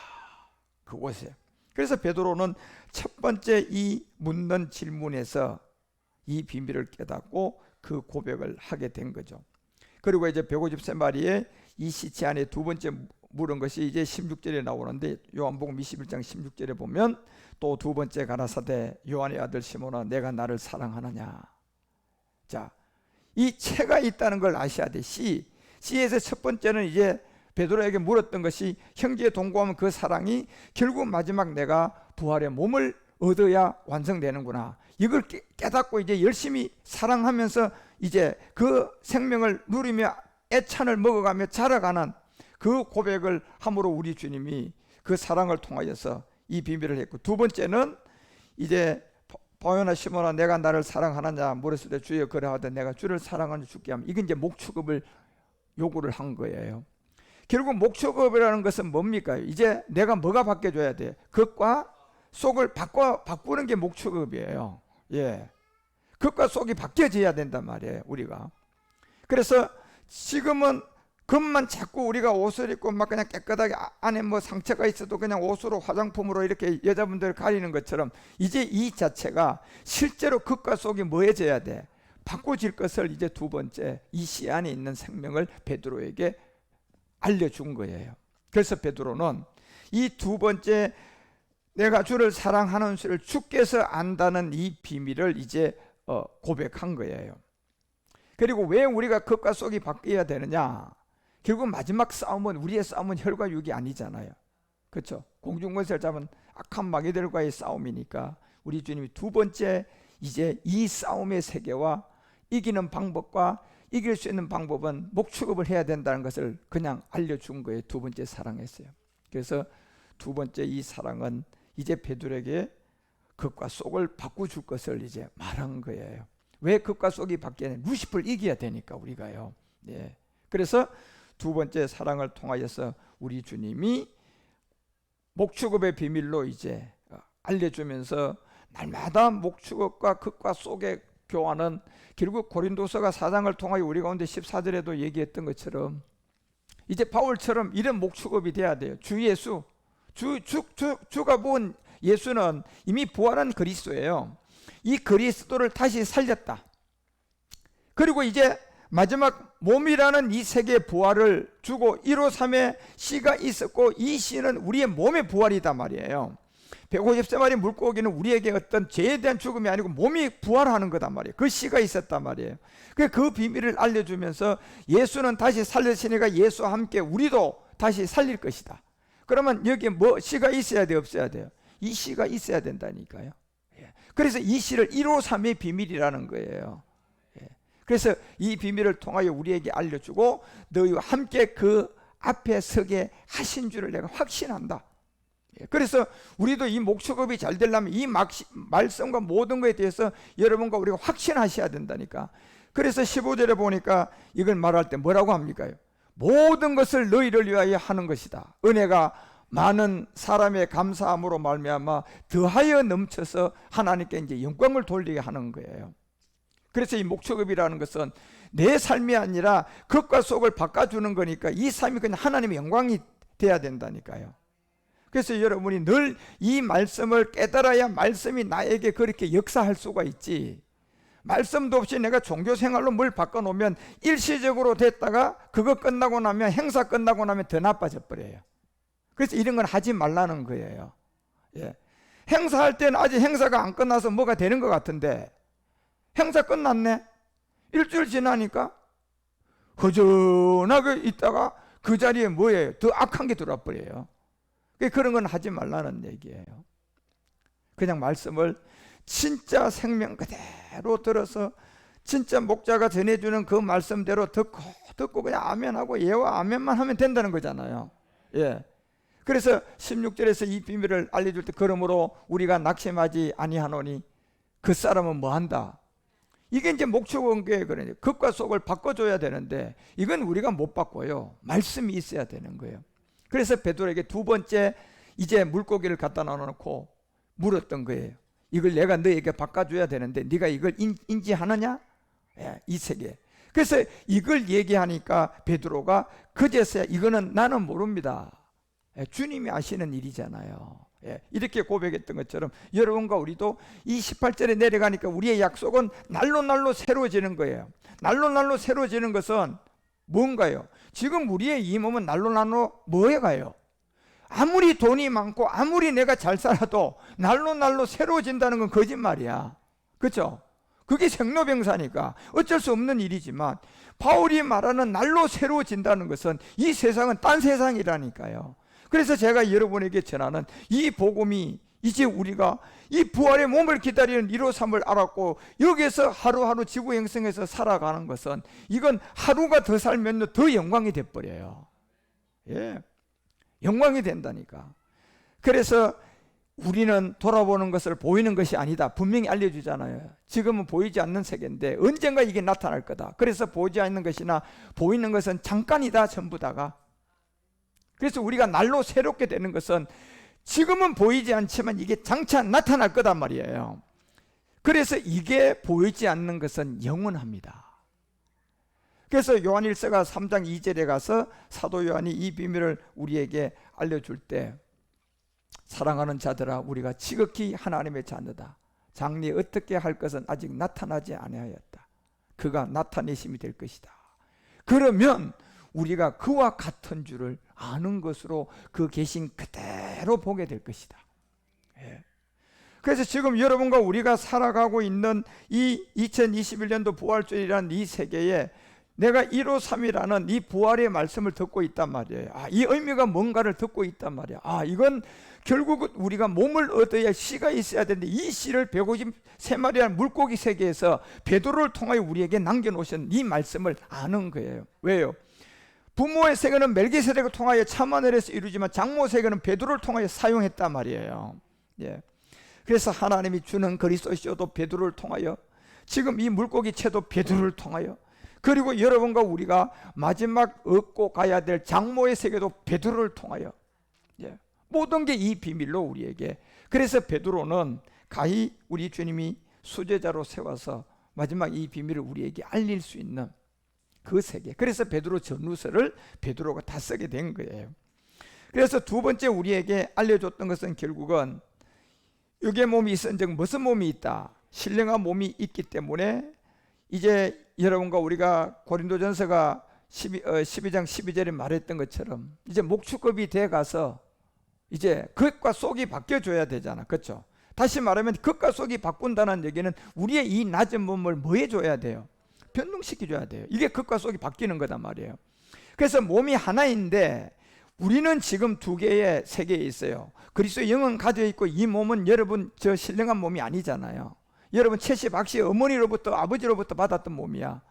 그곳에. 그래서 베드로는 첫 번째 이 묻는 질문에서 이 비밀을 깨닫고 그 고백을 하게 된 거죠. 그리고 이제 153마리의 이 시체 안에 두 번째 물은 것이 이제 16절에 나오는데, 요한복음 21장 16절에 보면 또 두 번째 가라사대 요한의 아들 시몬아 내가 나를 사랑하느냐. 자, 이 체가 있다는 걸 아셔야 돼. C에서 첫 번째는 이제 베드로에게 물었던 것이 형제의 동거하면 그 사랑이 결국 마지막 내가 부활의 몸을 얻어야 완성되는구나. 이걸 깨닫고 이제 열심히 사랑하면서 이제 그 생명을 누리며 애찬을 먹어가며 자라가는 그 고백을 함으로 우리 주님이 그 사랑을 통하여서 이 비밀을 했고, 두 번째는 이제 바요나 시몬아 내가 나를 사랑하느냐 물었을 때 주여 그러하되 내가 주를 사랑하는 주께 하면, 이건 이제 목축업을 요구를 한 거예요. 결국 목축업이라는 것은 뭡니까? 이제 내가 뭐가 바뀌어줘야 돼? 겉과 속을 바꾸는 게 목축업이에요. 예, 겉과 속이 바뀌어져야 된단 말이에요, 우리가. 그래서 지금은 겉만 자꾸 우리가 옷을 입고 막 그냥 깨끗하게 안에 뭐 상처가 있어도 그냥 옷으로 화장품으로 이렇게 여자분들 가리는 것처럼 이제 이 자체가 실제로 겉과 속이 뭐해져야 돼? 바꿔질 것을 이제 두 번째 이 시 안에 있는 생명을 베드로에게 알려준 거예요. 그래서 베드로는 이 두 번째 내가 주를 사랑하는 수를 주께서 안다는 이 비밀을 이제 고백한 거예요. 그리고 왜 우리가 겉과 속이 바뀌어야 되느냐? 결국 마지막 싸움은, 우리의 싸움은 혈과 육이 아니잖아요. 그렇죠? 공중권세를 잡은 악한 마귀들과의 싸움이니까 우리 주님이 두 번째 이제 이 싸움의 세계와 이기는 방법과 이길 수 있는 방법은 목축업을 해야 된다는 것을 그냥 알려준 거예요. 두 번째 사랑했어요. 그래서 두 번째 이 사랑은 이제 베드로에게 극과 속을 바꿔줄 것을 이제 말한 거예요. 왜 극과 속이 바뀌냐? 루시퍼를 이겨야 되니까 우리가요. 예. 그래서 두 번째 사랑을 통하여서 우리 주님이 목축업의 비밀로 이제 알려주면서 날마다 목축업과 극과 속의 교환은 결국 고린도서가 4장을 통하여 우리 가운데 14절에도 얘기했던 것처럼 이제 바울처럼 이런 목축업이 돼야 돼요. 주 예수, 주가 본 예수는 이미 부활한 그리스도예요. 이 그리스도를 다시 살렸다. 그리고 이제 마지막 몸이라는 이 세계의 부활을 주고 153의 씨가 있었고 이 씨는 우리의 몸의 부활이다 말이에요. 150세마리 물고기는 우리에게 어떤 죄에 대한 죽음이 아니고 몸이 부활하는 거단 말이에요. 그 씨가 있었단 말이에요. 그 비밀을 알려주면서 예수는 다시 살렸으니까 예수와 함께 우리도 다시 살릴 것이다. 그러면 여기에 뭐 씨가 있어야 돼요? 없어야 돼요? 이 씨가 있어야 된다니까요. 그래서 이 씨를 153의 비밀이라는 거예요. 그래서 이 비밀을 통하여 우리에게 알려주고 너희와 함께 그 앞에 서게 하신 줄을 내가 확신한다. 그래서 우리도 이 목축업이 잘 되려면 이 말씀과 모든 것에 대해서 여러분과 우리가 확신하셔야 된다니까. 그래서 15절에 보니까 이걸 말할 때 뭐라고 합니까? 모든 것을 너희를 위하여 하는 것이다. 은혜가 많은 사람의 감사함으로 말미암아 더하여 넘쳐서 하나님께 이제 영광을 돌리게 하는 거예요. 그래서 이 목축업이라는 것은 내 삶이 아니라 극과 속을 바꿔주는 거니까 이 삶이 그냥 하나님의 영광이 돼야 된다니까요. 그래서 여러분이 늘 이 말씀을 깨달아야 말씀이 나에게 그렇게 역사할 수가 있지. 말씀도 없이 내가 종교생활로 뭘 바꿔놓으면 일시적으로 됐다가 그거 끝나고 나면 행사 끝나고 나면 더 나빠져 버려요. 그래서 이런 건 하지 말라는 거예요. 예. 행사할 때는 아직 행사가 안 끝나서 뭐가 되는 것 같은데 행사 끝났네? 일주일 지나니까 허전하게 있다가 그 자리에 뭐예요? 더 악한 게 들어와 버려요. 그런 건 하지 말라는 얘기예요. 그냥 말씀을 진짜 생명 그대로 들어서 진짜 목자가 전해주는 그 말씀대로 듣고 그냥 아멘하고 예와 아멘만 하면 된다는 거잖아요. 예. 그래서 16절에서 이 비밀을 알려줄 때 그러므로 우리가 낙심하지 아니하노니 그 사람은 뭐한다? 이게 이제 목축원교회 그러니 극과 속을 바꿔줘야 되는데 이건 우리가 못 바꿔요. 말씀이 있어야 되는 거예요. 그래서 베드로에게 두 번째 이제 물고기를 갖다 놔놓고 물었던 거예요. 이걸 내가 너에게 바꿔줘야 되는데 네가 이걸 인지하느냐? 예, 이 세계. 그래서 이걸 얘기하니까 베드로가 그제서야 이거는 나는 모릅니다. 예, 주님이 아시는 일이잖아요. 예, 이렇게 고백했던 것처럼 여러분과 우리도 이 18절에 내려가니까 우리의 약속은 날로 새로워지는 거예요. 날로 새로워지는 것은 뭔가요? 지금 우리의 이 몸은 날로 뭐에 가요? 아무리 돈이 많고 아무리 내가 잘 살아도 날로 새로워진다는 건 거짓말이야. 그렇죠? 그게 생로병사니까 어쩔 수 없는 일이지만 바울이 말하는 날로 새로워진다는 것은 이 세상은 딴 세상이라니까요. 그래서 제가 여러분에게 전하는 이 복음이 이제 우리가 이 부활의 몸을 기다리는 153을 알았고 여기에서 하루하루 지구 행성에서 살아가는 것은 이건 하루가 더 살면 더 영광이 돼버려요. 예, 영광이 된다니까. 그래서 우리는 돌아보는 것을 보이는 것이 아니다. 분명히 알려주잖아요. 지금은 보이지 않는 세계인데 언젠가 이게 나타날 거다. 그래서 보이지 않는 것이나 보이는 것은 잠깐이다. 전부 다가. 그래서 우리가 날로 새롭게 되는 것은 지금은 보이지 않지만 이게 장차 나타날 거단 말이에요. 그래서 이게 보이지 않는 것은 영원합니다. 그래서 요한일서가 3장 2절에 가서 사도 요한이 이 비밀을 우리에게 알려줄 때 사랑하는 자들아 우리가 지극히 하나님의 자녀다. 장래 어떻게 할 것은 아직 나타나지 아니하였다. 그가 나타내심이 될 것이다. 그러면 우리가 그와 같은 줄을 아는 것으로 그 계신 그대로 보게 될 것이다. 예. 그래서 지금 여러분과 우리가 살아가고 있는 이 2021년도 부활절이라는 이 세계에 내가 153이라는 이 부활의 말씀을 듣고 있단 말이에요. 이 의미가 뭔가를 듣고 있단 말이야. 이건 결국 우리가 몸을 얻어야 씨가 있어야 되는데 이 씨를 153마리라는 물고기 세계에서 베드로를 통하여 우리에게 남겨놓으신 이 말씀을 아는 거예요. 왜요? 부모의 세계는 멜기세덱을 통하여 참하늘에서 이루지만 장모 세계는 베드로를 통하여 사용했단 말이에요. 예. 그래서 하나님이 주는 그리스도시도 베드로를 통하여, 지금 이 물고기 채도 베드로를 통하여, 그리고 여러분과 우리가 마지막 얻고 가야 될 장모의 세계도 베드로를 통하여, 예. 모든 게 이 비밀로 우리에게. 그래서 베드로는 가히 우리 주님이 수제자로 세워서 마지막 이 비밀을 우리에게 알릴 수 있는 그 세계. 그래서 베드로 전후서를 베드로가 다 쓰게 된 거예요. 그래서 두 번째 우리에게 알려줬던 것은 결국은 육의 몸이 있은즉 무슨 몸이 있다? 신령한 몸이 있기 때문에 이제 여러분과 우리가 고린도전서가 12장 12절에 말했던 것처럼 이제 목축급이 돼 가서 이제 겉과 속이 바뀌어줘야 되잖아. 그렇죠? 다시 말하면 겉과 속이 바꾼다는 얘기는 우리의 이 낮은 몸을 뭐 해줘야 돼요? 변동시켜줘야 돼요. 이게 겉과 속이 바뀌는 거단 말이에요. 그래서 몸이 하나인데 우리는 지금 두 개의 세계에 있어요. 그리스도의 영은 가져 있고 이 몸은 여러분 저 신령한 몸이 아니잖아요. 여러분 채씨 박씨 어머니로부터 아버지로부터 받았던 몸이야.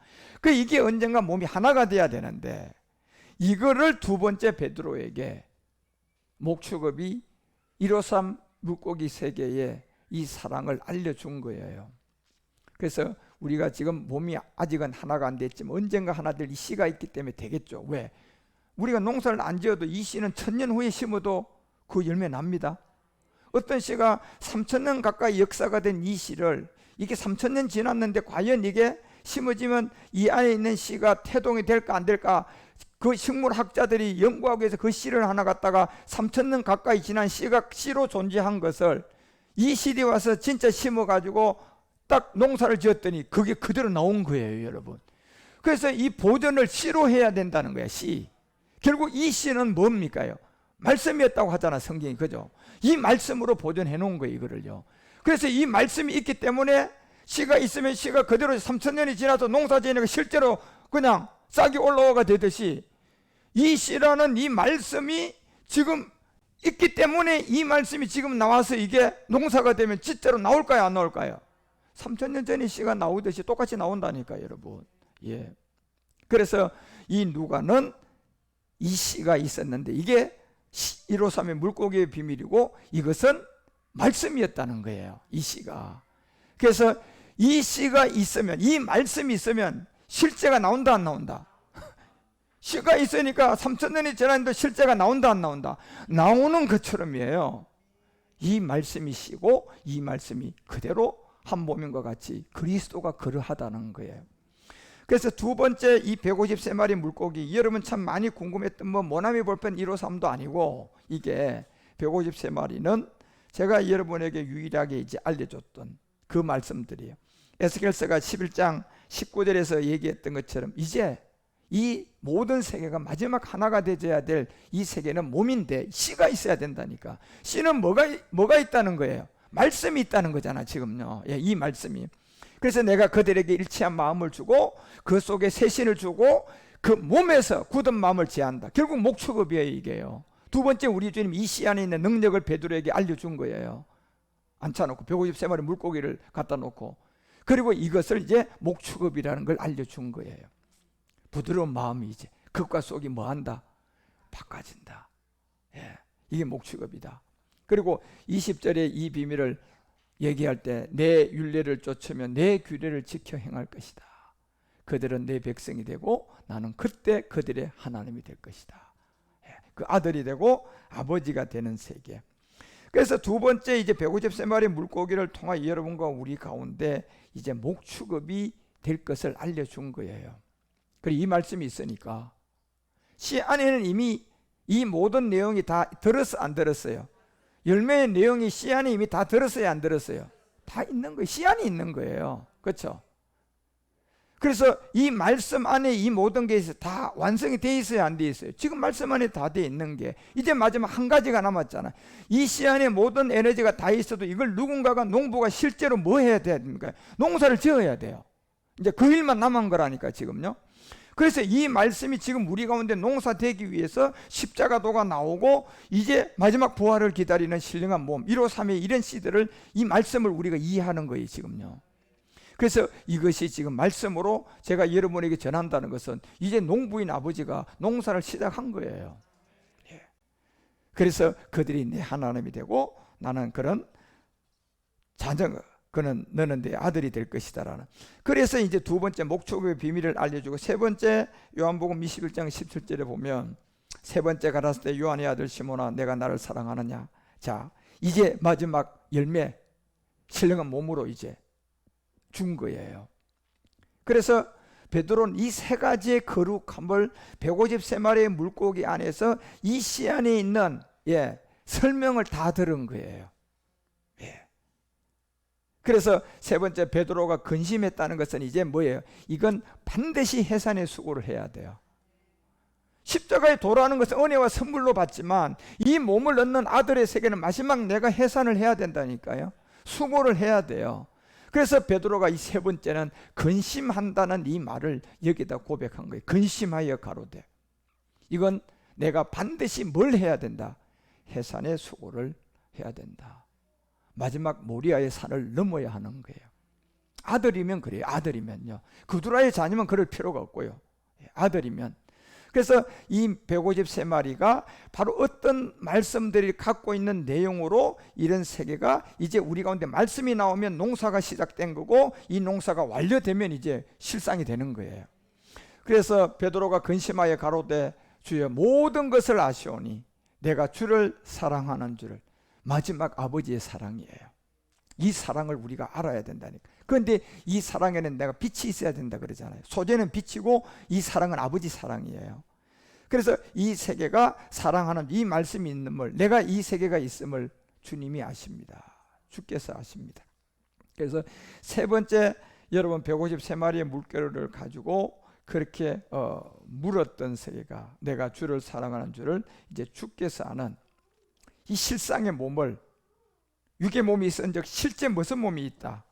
이게 언젠가 몸이 하나가 돼야 되는데 이거를 두 번째 베드로에게 목축업이 153 물고기 세계에 이 사랑을 알려준 거예요. 그래서 우리가 지금 몸이 아직은 하나가 안 됐지만 언젠가 하나 될 이 씨가 있기 때문에 되겠죠. 왜? 우리가 농사를 안 지어도 이 씨는 1000년 후에 심어도 그 열매 납니다. 어떤 씨가 3000년 가까이 역사가 된 이 씨를 이게 3000년 지났는데 과연 이게 심어지면 이 안에 있는 씨가 태동이 될까 안 될까, 그 식물학자들이 연구하기 위해서 그 씨를 하나 갖다가 3000년 가까이 지난 씨가 씨로 존재한 것을 이 시대에 와서 진짜 심어가지고 딱 농사를 지었더니 그게 그대로 나온 거예요, 여러분. 그래서 이 보존을 씨로 해야 된다는 거야, 씨. 결국 이 씨는 뭡니까요? 말씀이었다고 하잖아, 성경이. 그죠? 이 말씀으로 보존해 놓은 거예요, 이거를요. 그래서 이 말씀이 있기 때문에 씨가 있으면 씨가 그대로 3000년이 지나서 농사 지으니까 실제로 그냥 싹이 올라오가 되듯이 이 씨라는 이 말씀이 지금 있기 때문에 이 말씀이 지금 나와서 이게 농사가 되면 진짜로 나올까요, 안 나올까요? 3000년 전에 씨가 나오듯이 똑같이 나온다니까, 여러분. 예. 그래서 이 누가는 이 씨가 있었는데 이게 153의 물고기의 비밀이고 이것은 말씀이었다는 거예요, 이 씨가. 그래서 이 씨가 있으면, 이 말씀이 있으면 실제가 나온다 안 나온다? 씨가 있으니까 3000년이 지났는데 실제가 나온다 안 나온다? 나오는 것처럼이에요. 이 말씀이 씨고 이 말씀이 그대로 한 몸인 것 같이 그리스도가 그러하다는 거예요. 그래서 두 번째 이 153마리 물고기, 여러분 참 많이 궁금했던 모나미 볼펜 153도 아니고 이게 153마리는 제가 여러분에게 유일하게 이제 알려줬던 그 말씀들이에요. 에스겔서가 11장 19절에서 얘기했던 것처럼 이제 이 모든 세계가 마지막 하나가 되어야 될 이 세계는 몸인데 씨가 있어야 된다니까. 씨는 뭐가 있다는 거예요? 말씀이 있다는 거잖아, 지금요. 예, 이 말씀이. 그래서 내가 그들에게 일치한 마음을 주고 그 속에 새신을 주고 그 몸에서 굳은 마음을 제한다. 결국 목축업이에요, 이게요. 두 번째 우리 주님 이 씨 안에 있는 능력을 베드로에게 알려준 거예요. 앉혀놓고 153마리 물고기를 갖다 놓고, 그리고 이것을 이제 목축업이라는 걸 알려준 거예요. 부드러운 마음이 이제 겉과 속이 뭐한다? 바꿔진다. 예, 이게 목축업이다. 그리고 20절에 이 비밀을 얘기할 때 내 율례를 쫓으며 내 규례를 지켜 행할 것이다. 그들은 내 백성이 되고 나는 그때 그들의 하나님이 될 것이다. 그 아들이 되고 아버지가 되는 세계. 그래서 두 번째 이제 153마리 물고기를 통해 여러분과 우리 가운데 이제 목축업이 될 것을 알려준 거예요. 그리고 이 말씀이 있으니까 씨 안에는 이미 이 모든 내용이 다 들었어, 안 들었어요? 열매의 내용이 씨 안에 이미 다 들었어요, 안 들었어요? 다 있는 거예요. 씨 안에 있는 거예요. 그렇죠? 그래서 이 말씀 안에 이 모든 게 다 완성이 돼 있어요, 안 돼 있어요? 지금 말씀 안에 다 돼 있는 게 이제 마지막 한 가지가 남았잖아. 이 씨 안에 모든 에너지가 다 있어도 이걸 누군가가, 농부가 실제로 뭐 해야 됩니까? 농사를 지어야 돼요. 이제 그 일만 남은 거라니까, 지금요. 그래서 이 말씀이 지금 우리 가운데 농사되기 위해서 십자가도가 나오고 이제 마지막 부활을 기다리는 신령한 몸 153의 이런 씨들을 이 말씀을 우리가 이해하는 거예요 지금요. 그래서 이것이 지금 말씀으로 제가 여러분에게 전한다는 것은 이제 농부인 아버지가 농사를 시작한 거예요. 그래서 그들이 내 하나님이 되고 나는 그런 자녀가 너는 내 아들이 될 것이다라는. 그래서 이제 두 번째 목축의 비밀을 알려주고 세 번째 요한복음 21장 17절에 보면 세 번째 가라사 때 요한의 아들 시몬아 내가 나를 사랑하느냐. 자 이제 마지막 열매 신령한 몸으로 이제 준 거예요. 그래서 베드로는 이 세 가지의 거룩함을 153마리의 물고기 안에서 이 씨 안에 있는 설명을 다 들은 거예요. 그래서 세 번째 베드로가 근심했다는 것은 이제 뭐예요? 이건 반드시 해산의 수고를 해야 돼요. 십자가에 도라는 것은 은혜와 선물로 받지만 이 몸을 넣는 아들의 세계는 마지막 내가 해산을 해야 된다니까요. 수고를 해야 돼요. 그래서 베드로가 이 세 번째는 근심한다는 이 말을 여기다 고백한 거예요. 근심하여 가로되. 이건 내가 반드시 뭘 해야 된다? 해산의 수고를 해야 된다. 마지막 모리아의 산을 넘어야 하는 거예요. 아들이면 그래요. 아들이면요. 그두라의 자녀면 그럴 필요가 없고요. 아들이면. 그래서 이 153마리가 바로 어떤 말씀들이 갖고 있는 내용으로 이런 세계가 이제 우리 가운데 말씀이 나오면 농사가 시작된 거고 이 농사가 완료되면 이제 실상이 되는 거예요. 그래서 베드로가 근심하여 가로되 주여 모든 것을 아시오니 내가 주를 사랑하는 줄을. 마지막 아버지의 사랑이에요. 이 사랑을 우리가 알아야 된다니까. 그런데 이 사랑에는 내가 빛이 있어야 된다 그러잖아요. 소재는 빛이고 이 사랑은 아버지 사랑이에요. 그래서 이 세계가 사랑하는 이 말씀이 있음을, 내가 이 세계가 있음을 주님이 아십니다. 주께서 아십니다. 그래서 세 번째 여러분 153마리의 물개를 가지고 그렇게 물었던 세계가 내가 주를 사랑하는 줄을 이제 주께서 아는 이 실상의 몸을, 육의 몸이 있은 적 실제 무슨 몸이 있다.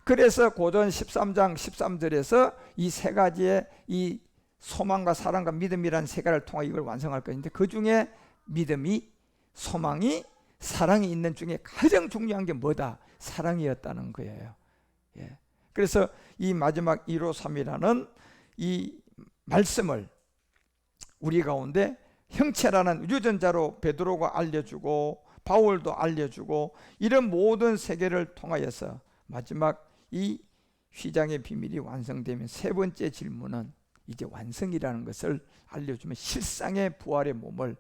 그래서 고전 13장 13절에서 이 세 가지의 이 소망과 사랑과 믿음이라는 세 가지를 통해 이걸 완성할 것인데 그 중에 믿음이, 소망이, 사랑이 있는 중에 가장 중요한 게 뭐다? 사랑이었다는 거예요. 그래서 이 마지막 153이라는 이 말씀을 우리 가운데 형체라는 유전자로 베드로가 알려주고 바울도 알려주고 이런 모든 세계를 통하여서 마지막 이 휘장의 비밀이 완성되면 세 번째 질문은 이제 완성이라는 것을 알려주면 실상의 부활의 몸을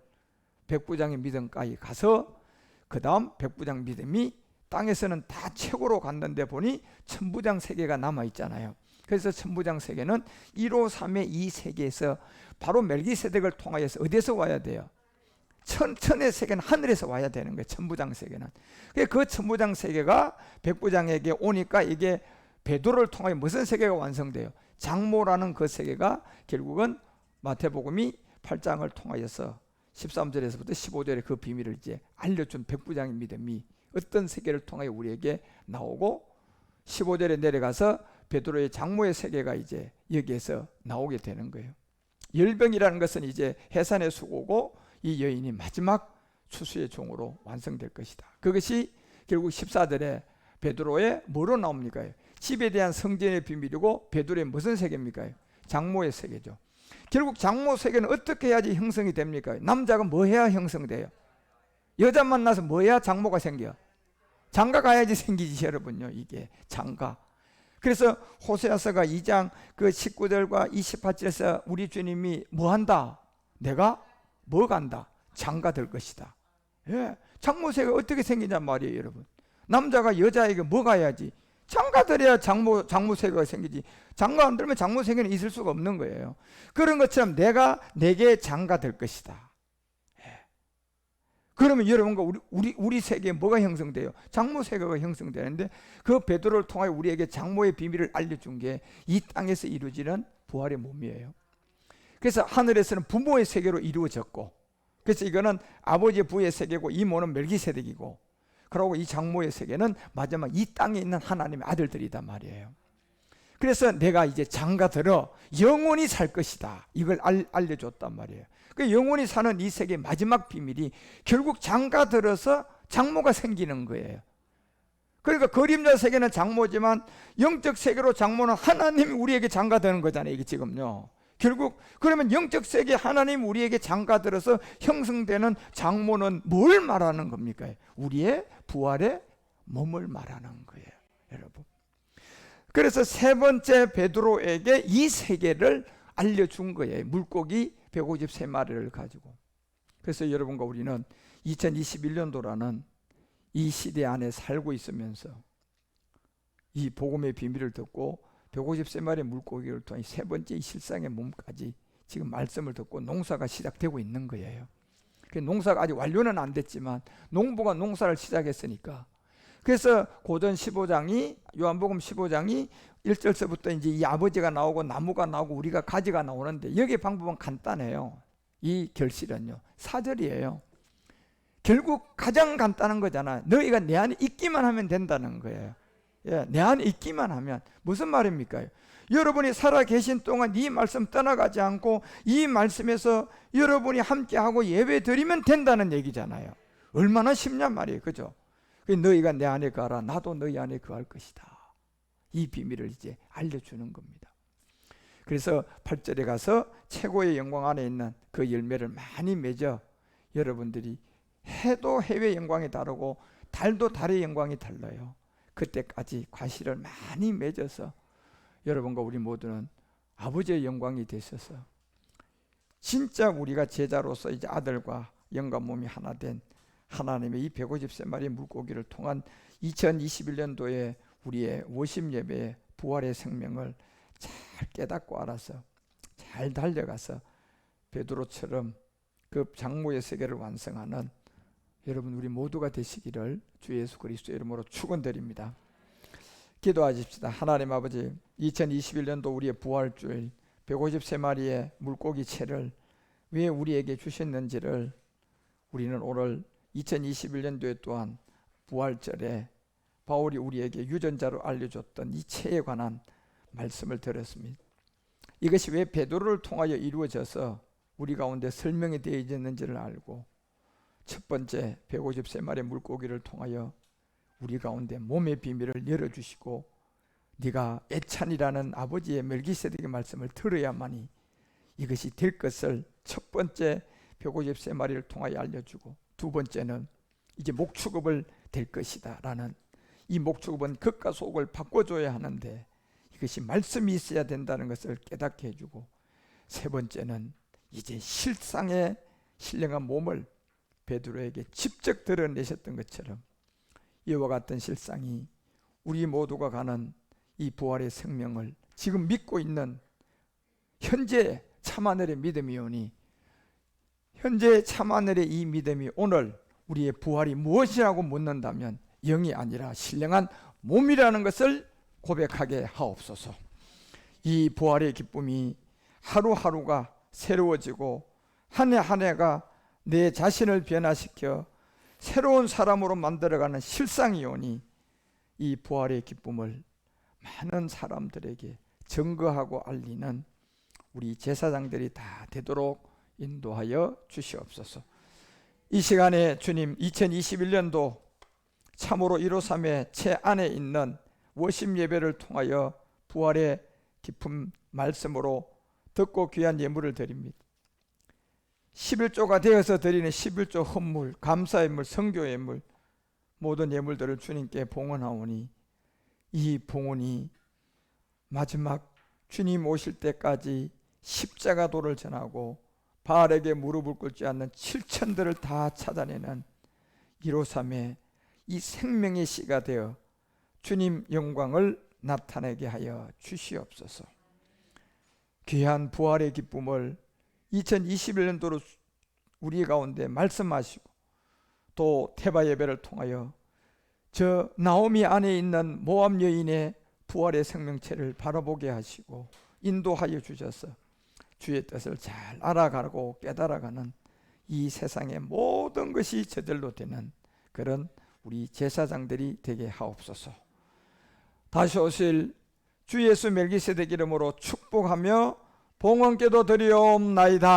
백부장의 믿음까지 가서 그 다음 백부장 믿음이 땅에서는 다 최고로 갔는데 보니 천부장 세계가 남아있잖아요. 그래서 천부장 세계는 153의 이 세계에서 바로 멜기세덱을 통하여서 어디에서 와야 돼요? 천의 세계는 하늘에서 와야 되는 거예요. 천부장 세계는. 그 천부장 세계가 백부장에게 오니까 이게 베드로를 통하여 무슨 세계가 완성돼요? 장모라는 그 세계가 결국은 마태복음이 8장을 통하여서 13절에서부터 15절에 그 비밀을 이제 알려준 백부장의 믿음이 어떤 세계를 통하여 우리에게 나오고 15절에 내려가서 베드로의 장모의 세계가 이제 여기에서 나오게 되는 거예요. 열병이라는 것은 이제 해산의 수고고 이 여인이 마지막 추수의 종으로 완성될 것이다. 그것이 결국 14절에 베드로의 뭐로 나옵니까? 집에 대한 성전의 비밀이고 베드로의 무슨 세계입니까? 장모의 세계죠. 결국 장모 세계는 어떻게 해야지 형성이 됩니까? 남자가 뭐 해야 형성돼요? 여자 만나서 뭐 해야 장모가 생겨? 장가 가야지 생기지 여러분요. 이게 장가. 그래서 호세아서가 2장 그 19절과 28절에서 우리 주님이 뭐 한다? 내가 뭐 간다? 장가 될 것이다. 장모세가 어떻게 생기냐 말이에요 여러분. 남자가 여자에게 뭐 가야지? 장가 들어야 장모세가 생기지. 장가 안 들면 장모세계는 있을 수가 없는 거예요. 그런 것처럼 내가 내게 장가 될 것이다. 그러면 여러분과 우리 세계에 뭐가 형성돼요? 장모세계가 형성되는데 그 베드로를 통하여 우리에게 장모의 비밀을 알려준 게 이 땅에서 이루어지는 부활의 몸이에요. 그래서 하늘에서는 부모의 세계로 이루어졌고, 그래서 이거는 아버지의 부의 세계고 이 모는 멜기세덱이고, 그리고 이 장모의 세계는 마지막 이 땅에 있는 하나님의 아들들이단 말이에요. 그래서 내가 이제 장가 들어 영원히 살 것이다. 이걸 알려줬단 말이에요. 그 영원히 사는 이 세계의 마지막 비밀이 결국 장가 들어서 장모가 생기는 거예요. 그러니까 그림자 세계는 장모지만 영적 세계로 장모는 하나님이 우리에게 장가 되는 거잖아요. 이게 지금요. 결국 그러면 영적 세계 하나님 우리에게 장가 들어서 형성되는 장모는 뭘 말하는 겁니까? 우리의 부활의 몸을 말하는 거예요, 여러분. 그래서 세 번째 베드로에게 이 세계를 알려준 거예요. 물고기 153마리를 가지고. 그래서 여러분과 우리는 2021년도라는 이 시대 안에 살고 있으면서 이 복음의 비밀을 듣고 153마리의 물고기를 통해 세 번째 이 실상의 몸까지 지금 말씀을 듣고 농사가 시작되고 있는 거예요. 농사가 아직 완료는 안 됐지만 농부가 농사를 시작했으니까, 그래서 고전 15장이 요한복음 15장이 1절서부터 이제 이 아버지가 나오고 나무가 나오고 우리가 가지가 나오는데, 여기의 방법은 간단해요. 이 결실은요 4절이에요. 결국 가장 간단한 거잖아. 너희가 내 안에 있기만 하면 된다는 거예요. 예, 내 안에 있기만 하면. 무슨 말입니까? 여러분이 살아 계신 동안 이 말씀 떠나가지 않고 이 말씀에서 여러분이 함께하고 예배 드리면 된다는 얘기잖아요. 얼마나 쉽냐 말이에요. 그죠? 너희가 내 안에 거하라, 나도 너희 안에 거할 것이다. 이 비밀을 이제 알려주는 겁니다. 그래서 8절에 가서 최고의 영광 안에 있는 그 열매를 많이 맺어 여러분들이, 해도 해의 영광이 다르고 달도 달의 영광이 달라요. 그때까지 과실을 많이 맺어서 여러분과 우리 모두는 아버지의 영광이 되셔서 진짜 우리가 제자로서 이제 아들과 영과 몸이 하나 된 하나님의 이 153마리의 물고기를 통한 2021년도에 우리의 워십 예배의 부활의 생명을 잘 깨닫고 알아서 잘 달려가서 베드로처럼 그 장모의 세계를 완성하는 여러분 우리 모두가 되시기를 주 예수 그리스도 이름으로 축원드립니다. 기도하십시다. 하나님 아버지, 2021년도 우리의 부활주일 153마리의 물고기 채를 왜 우리에게 주셨는지를 우리는 오늘 2021년도에 또한 부활절에 바울이 우리에게 유전자로 알려줬던 이 채에 관한 말씀을 들었습니다. 이것이 왜 베드로를 통하여 이루어져서 우리 가운데 설명이 되어 있는지를 알고, 첫 번째 153마리의 물고기를 통하여 우리 가운데 몸의 비밀을 열어주시고, 네가 애찬이라는 아버지의 멜기세덱의 말씀을 들어야만이 이것이 될 것을 첫 번째 153마리를 통하여 알려주고, 두 번째는 이제 목축업을 될 것이다 라는, 이 목축업은 겉과 속을 바꿔줘야 하는데 이것이 말씀이 있어야 된다는 것을 깨닫게 해주고, 세 번째는 이제 실상의 신령한 몸을 베드로에게 직접 드러내셨던 것처럼 이와 같은 실상이 우리 모두가 가는 이 부활의 생명을 지금 믿고 있는 현재 참하늘의 믿음이 오니, 현재 참하늘의 이 믿음이 오늘 우리의 부활이 무엇이라고 묻는다면 영이 아니라 신령한 몸이라는 것을 고백하게 하옵소서. 이 부활의 기쁨이 하루하루가 새로워지고 한 해 한 해가 내 자신을 변화시켜 새로운 사람으로 만들어가는 실상이 오니, 이 부활의 기쁨을 많은 사람들에게 증거하고 알리는 우리 제사장들이 다 되도록 인도하여 주시옵소서. 이 시간에 주님, 2021년도 참으로 153의 채 안에 있는 워십 예배를 통하여 부활의 깊은 말씀으로 듣고 귀한 예물을 드립니다. 11조가 되어서 드리는 11조 헌물, 감사의 물, 성교의 물, 모든 예물들을 주님께 봉헌하오니 이 봉헌이 마지막 주님 오실 때까지 십자가도를 전하고 바알에게 무릎을 꿇지 않는 7천들을 다 찾아내는 153의 이 생명의 씨가 되어 주님 영광을 나타내게 하여 주시옵소서. 귀한 부활의 기쁨을 2021년도로 우리 가운데 말씀하시고, 또 태바 예배를 통하여 저 나오미 안에 있는 모압 여인의 부활의 생명체를 바라보게 하시고 인도하여 주셔서 주의 뜻을 잘 알아가고 깨달아가는 이 세상의 모든 것이 저절로 되는 그런 우리 제사장들이 되게 하옵소서. 다시 오실 주 예수 멜기세덱 이름으로 축복하며 봉헌기도 드리옵나이다.